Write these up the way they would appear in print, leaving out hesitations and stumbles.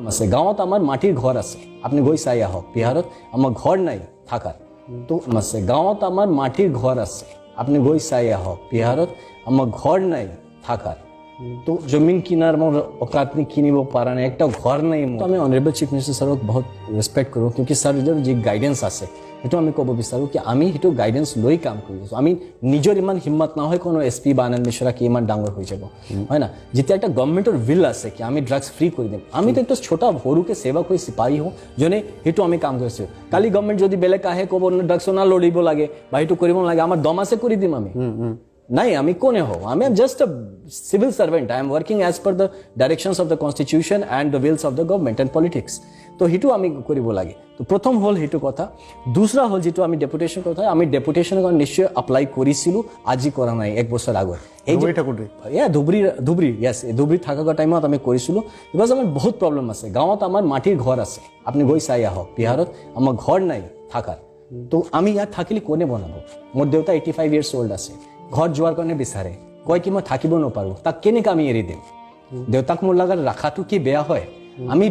আছে গাঁৱত আমাৰ মাটিৰ ঘৰ আছে আপুনি গৈ চাই আহক বিহাৰত আমাৰ ঘৰ নাই থাকাৰ তো আছে গাঁৱত আমাৰ মাটিৰ ঘৰ আছে আপুনি গৈ চাই আহক বিহাৰত আমাৰ ঘৰ নাই থাকাৰ तो जमीन किनार में औकात नहीं किनी वो पारा नहीं एक घर नहीं तो मैं ऑनरेबल चीफ मिनिस्टर सर बहुत रेस्पेक्ट करूँ क्योंकि सर जी गाइडेंस आसे সেইটো আমি ক'ব বিচাৰোঁ কি আমি সেইটো গাইডেন্স লৈ কাম কৰি আছোঁ আমি নিজৰ ইমান হিম্মত নহয় কোনো এছপি বা আনন্দ মিশ্ৰা কি ইমান ডাঙৰ হৈ যাব হয় না যেতিয়া একটা গভৰ্ণমেণ্টৰ উইল আছে কি আমি ড্ৰাগছ ফ্ৰী কৰি দিম আমি তো একটা ছোটা সৰুকে সেৱক হৈ সিপাহী হওঁ যোনে সেইটো আমি কাম কৰিছোঁ কালি গভৰ্ণমেণ্ট যদি বেলেগ আহে ক'ব ড্ৰাগছ না লৰিব লাগে বা সেইটো কৰিব নালাগে আমাৰ দম আছে কৰি দিম আমি नहीं আমি কোনে হও আমি just a civil servant I am working as per the directions of the constitution and the wills of the government and politics তো হিটু আমি কৰিব লাগে তো প্ৰথম হল হিটু কথা দুসৰা হল যেটো আমি ডেপুটেশন কথা আমি ডেপুটেশন নিশ্চয় এপ্লাই কৰিছিলো আজি কৰা নাই এক বছৰ আগৰ এই যেটা কোটি ইয়া ধুবৰী ইয়েস ধুবৰী থাকা টাইমত আমি কৰিছিলো বিকজ আমাৰ বহুত প্ৰবলেম আছে গাঁৱত আমাৰ মাটিৰ ঘৰ আছে আপুনি গৈ চাই আহক বিহাৰত আমাৰ ঘৰ নাই থাকাৰ তো আমি ইয়াত থাকিলে কোনে বনাব মোৰ দেউতা 85 ইয়াৰ্স ওল্ড আছে ঘৰ যোৱাৰ কাৰণে বিচাৰে কয় কি মই থাকিব নপাৰো তাক কেনেকৈ আমি এৰি দিম দেউতাক মোৰ লগত ৰাখাটো কি বেয়া হয় আমি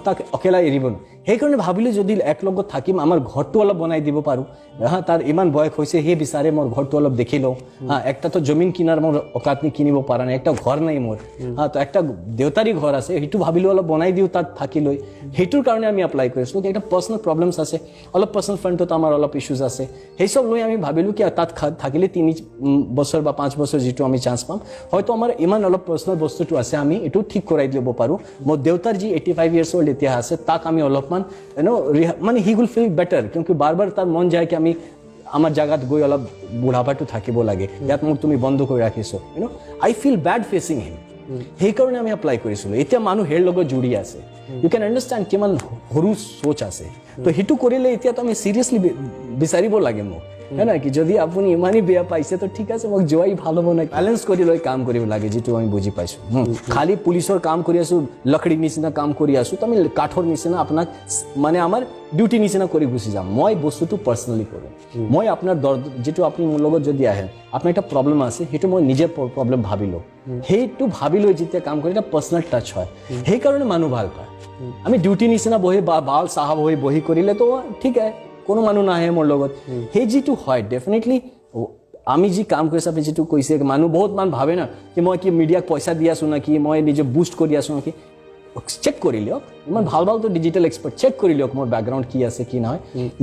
তাক অকেলা এৰিব ন সেইকাৰণে ভাবিলো যদি এক লগত থাকিম আমাৰ ঘৰটো অলপ বনাই দিব পাৰো হা তাৰ ইমান বয়স হৈছে হে বিচাৰে মোৰ ঘৰটো অলপ দেখি লওঁ হা একটা তো জমিন কিনাৰ মোৰ অকাত নি কিনিব পাৰা নাই একটা ঘৰ নাই মোৰ হা তো একটা দেউতাৰী ঘৰ আছে সেইটো ভাবিলো অলপ বনাই দিও তাত থাকি লৈ সেইটোৰ কাৰণে আমি এপ্লাই কৰিছো এটা পাৰ্সোনাল প্ৰবলেমছ আছে অলপ পাৰ্সোনাল ফ্ৰণ্টত আমাৰ অলপ ইস্যুজ আছে সেই সব লৈ আমি ভাবিলো কি তাত থাকিলে 3 বছৰ বা 5 বছৰ যেটো আমি চান্স পাম হয়তো আমাৰ ইমান অলপ পাৰ্সোনাল বস্তুটো আছে আমি এটো ঠিক কৰাই দিব পাৰো মোৰ দেউতাৰ যি 85 ইয়ার্স ওল্ড এতিয়া আছে তাক আমি অলপমান মানে হি উইল ফিল বেটার क्योंकि বারবার তার মন যায় কি আমি আমার জায়গাত গৈ অলপ বুঢ়াপাটো থাকিব লাগে ইয়াত মোক তুমি বন্ধ কৰি ৰাখিছো আই ফিল ব্যাড ফেসিং হিম সেই কাৰণে আমি এপ্লাই কৰিছিলো এতিয়া মানুহ হেৰ লগত জুৰি আছে ইউ ক্যান আন্ডাৰস্ট্যান্ড কিমান সৰু সোচ আছে তো হিটু কৰিলে এতিয়া তো আমি সিৰিয়াসলি বিচাৰিব লাগে মোক है ना कि যদি আপুনি ইমানই বেয়া পাইছে তো ঠিক আছে মোক জয় ভালো মনে ব্যালেন্স কৰি লৈ কাম কৰিব লাগে যেটো আমি বুজি পাইছো খালি পুলিশৰ কাম কৰি আছো লকড়ি নিচিনা কাম কৰি আছো তো আমি কাঠৰ নিচিনা আপোনাক মানে আমাৰ ডিউটি নিচিনা কৰি গুছি যাম মই বস্তুটো পাৰ্সোনালি কৰো মই আপোনাৰ যেটো আপুনি মোৰ লগত যদি আহে আপোনাৰ এটা প্ৰবলেম আছে হেতু মই নিজে প্ৰবলেম ভাবিলো হেতু ভাবিলো যেতিয়া কাম কৰি এটা পাৰ্সোনাল টাচ হয় সেই কাৰণে মানুহ ভাল পায় আমি ডিউটি নিচিনা বহি বাল সাহাব হৈ বহি কৰিলে তো ঠিক আছে কোনো মানুহ নাহে মোৰ লগত সেই যেটো হয় ডেফিনেটলি আমি যি কাম কৰিছ আপুনি যেটো কৈছে মানুহ বহুত মান ভাবে না কি মই কি মিডিয়াক পইচা দি আছো না কি মই নিজে বুষ্ট কৰি আছো না কি চেক কৰি লিওক ইমান ভাল ভাল তো ডিজিটাল এক্সপাৰ্ট চেক কৰি লিওক মোৰ ব্যাকগ্ৰাউন্ড কি আছে কি নহয়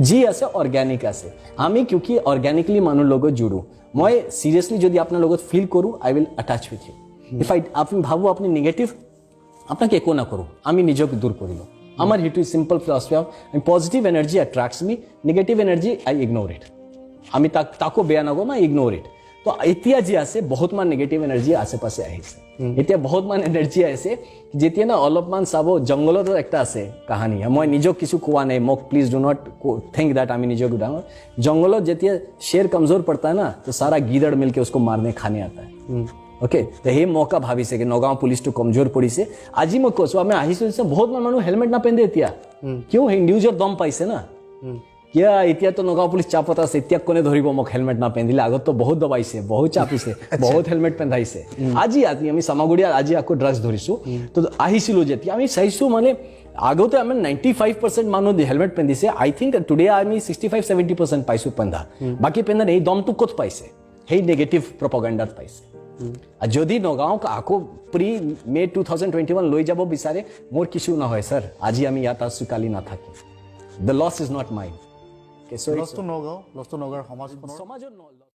যি আছে অর্গানিক আছে আমি কিউকি অর্গানিকলি মানুহ লগত জুড়ো মই সিরিয়াসলি যদি আপোনাৰ লগত ফিল কৰো I will attach with you if আপনি ভাবো আপনি নেগেটিভ আপনাকে একো না করো আমি নিজকে দূর করিল আমার হিটু simple philosophy of positive energy attracts me negative energy I ignore it আমি তাকো বেয়া নগো মই ইগনোর ইট তো এতিয়া যি আছে বহুত মান নেগেটিভ এনার্জি আছে পাছে আহিছে এতিয়া বহুত মান এনার্জি আছে যেতিয়া না অলপমান চাবো জঙ্গলত একটা আছে কাহিনী মই নিজক কিছু কোৱা নাই মোক please do not think that আমি নিজক ডাঙৰ জঙ্গলত যেতিয়া शेर कमजोर पड़ता है ना तो सारा गीदड़ मिलके उसको मारने खाने आता है ओके तो हे मौका भाविसे कि नगांव पुलिस तो कमजोर पड़िसे আজি মই কৈছো আমি আহিছো বহুত মানুহ হেলমেট না পিন্ধে এতিয়া কিয় হে নিউজৰ দম পাইছে না কিয়া এতিয়া তো নগাঁও পুলিচ চাপত আছে এতিয়া কোনে ধৰিব মোক হেলমেট না পিন্ধিলে আগত তো বহুত দবাইছে বহুত চাপিছে বহুত হেলমেট পিন্ধাইছে আজি আমি সামাগুড়িয়া আজি আকৌ ড্ৰাগছ ধৰিছো তো আহিছিলো যেতিয়া আমি চাইছো মানে আগতে আমি 95% মানুহ হেলমেট পিন্ধিছে আই থিংক টুডে আমি 65-70% পাইছো পিন্ধা বাকি পিন্ধা এই দমটো কত পাইছে সেই নেগেটিভ প্ৰপাগান্ডাত পাইছে যদি নগাঁও আকৌ প্ৰি মে 2021 লৈ যাব বিচাৰে মোৰ কিছু নহয় স্যার আজি আমি ইয়াত আছো কালি না থাকি the loss is not mine lost Nagaon সমাজৰ